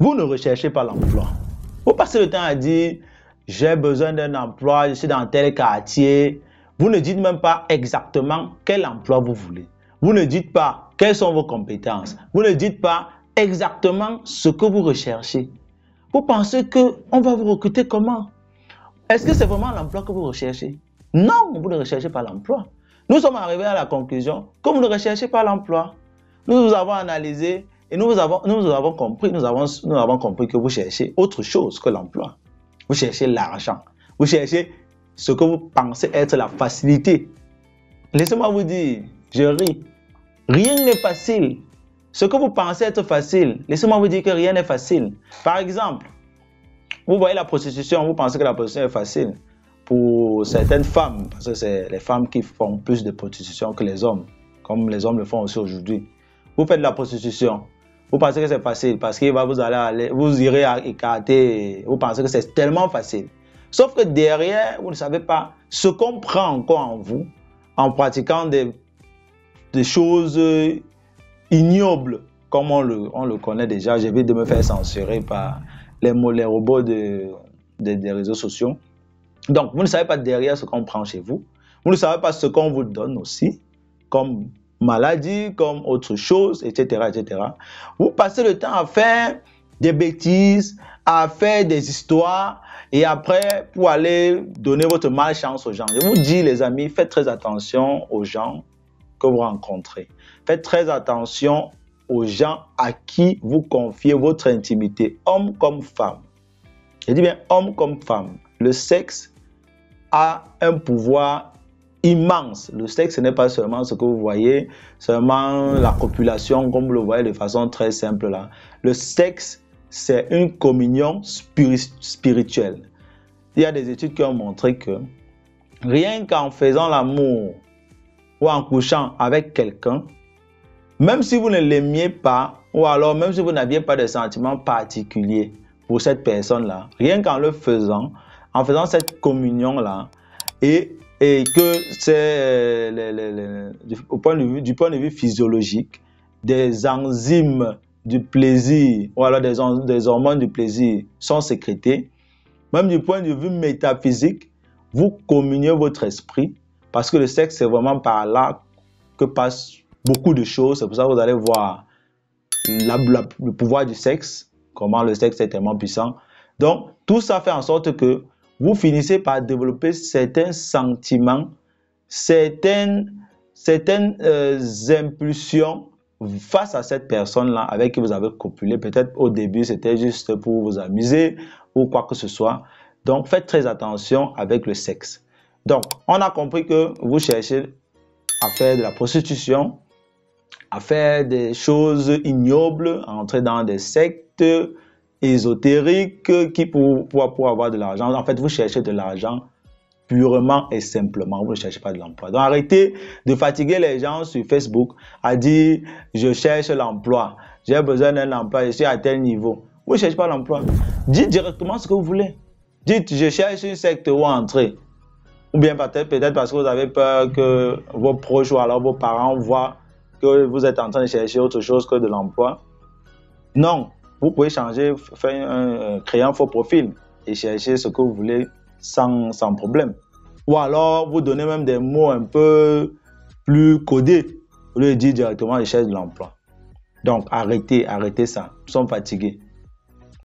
Vous ne recherchez pas l'emploi. Vous passez le temps à dire, j'ai besoin d'un emploi, je suis dans tel quartier. Vous ne dites même pas exactement quel emploi vous voulez. Vous ne dites pas quelles sont vos compétences. Vous ne dites pas exactement ce que vous recherchez. Vous pensez qu'on va vous recruter comment? Est-ce que c'est vraiment l'emploi que vous recherchez? Non, vous ne recherchez pas l'emploi. Nous sommes arrivés à la conclusion que vous ne recherchez pas l'emploi. Nous avons analysé et nous avons compris que vous cherchez autre chose que l'emploi. Vous cherchez l'argent. Vous cherchez ce que vous pensez être la facilité. Laissez-moi vous dire, je ris. Rien n'est facile. Ce que vous pensez être facile, laissez-moi vous dire que rien n'est facile. Par exemple, vous voyez la prostitution, vous pensez que la prostitution est facile pour certaines femmes, parce que c'est les femmes qui font plus de prostitution que les hommes, comme les hommes le font aussi aujourd'hui. Vous faites de la prostitution, vous pensez que c'est facile parce que vous irez écarter, vous pensez que c'est tellement facile. Sauf que derrière, vous ne savez pas ce qu'on prend encore en vous en pratiquant des choses ignobles, comme on le connaît déjà. J'évite de me faire censurer par les robots des réseaux sociaux. Donc, vous ne savez pas derrière ce qu'on prend chez vous. Vous ne savez pas ce qu'on vous donne aussi, comme maladie, comme autre chose, etc., etc. Vous passez le temps à faire des bêtises, à faire des histoires, et après, pour aller donner votre malchance aux gens. Je vous dis, les amis, faites très attention aux gens que vous rencontrez. Faites très attention aux gens à qui vous confiez votre intimité, homme comme femme. Je dis bien homme comme femme. Le sexe a un pouvoir immense. Le sexe, ce n'est pas seulement ce que vous voyez, seulement la copulation, comme vous le voyez de façon très simple là. Le sexe, c'est une communion spirituelle. Il y a des études qui ont montré que rien qu'en faisant l'amour ou en couchant avec quelqu'un, même si vous ne l'aimiez pas, ou alors même si vous n'aviez pas de sentiments particuliers pour cette personne-là, rien qu'en le faisant, en faisant cette communion-là, et que c'est du point de vue physiologique, des enzymes du plaisir, ou alors des hormones du plaisir sont sécrétées, même du point de vue métaphysique, vous communiez votre esprit, parce que le sexe, c'est vraiment par là que passent beaucoup de choses. C'est pour ça que vous allez voir le pouvoir du sexe, comment le sexe est tellement puissant. Donc, tout ça fait en sorte que vous finissez par développer certains sentiments, certaines impulsions face à cette personne-là avec qui vous avez copulé. Peut-être au début, c'était juste pour vous amuser ou quoi que ce soit. Donc, faites très attention avec le sexe. Donc, on a compris que vous cherchez à faire de la prostitution, à faire des choses ignobles, à entrer dans des sectes ésotériques qui pour avoir de l'argent. En fait, vous cherchez de l'argent purement et simplement. Vous ne cherchez pas de l'emploi. Donc, arrêtez de fatiguer les gens sur Facebook à dire « je cherche l'emploi, j'ai besoin d'un emploi, je suis à tel niveau ». Vous ne cherchez pas l'emploi. Dites directement ce que vous voulez. Dites « je cherche une secte où entrer ». Ou bien peut-être parce que vous avez peur que vos proches ou alors vos parents voient que vous êtes en train de chercher autre chose que de l'emploi. Non, vous pouvez changer, créer un faux profil et chercher ce que vous voulez sans problème. Ou alors vous donnez même des mots un peu plus codés au lieu de dire directement je cherche de l'emploi. Donc arrêtez ça, nous sommes fatigués.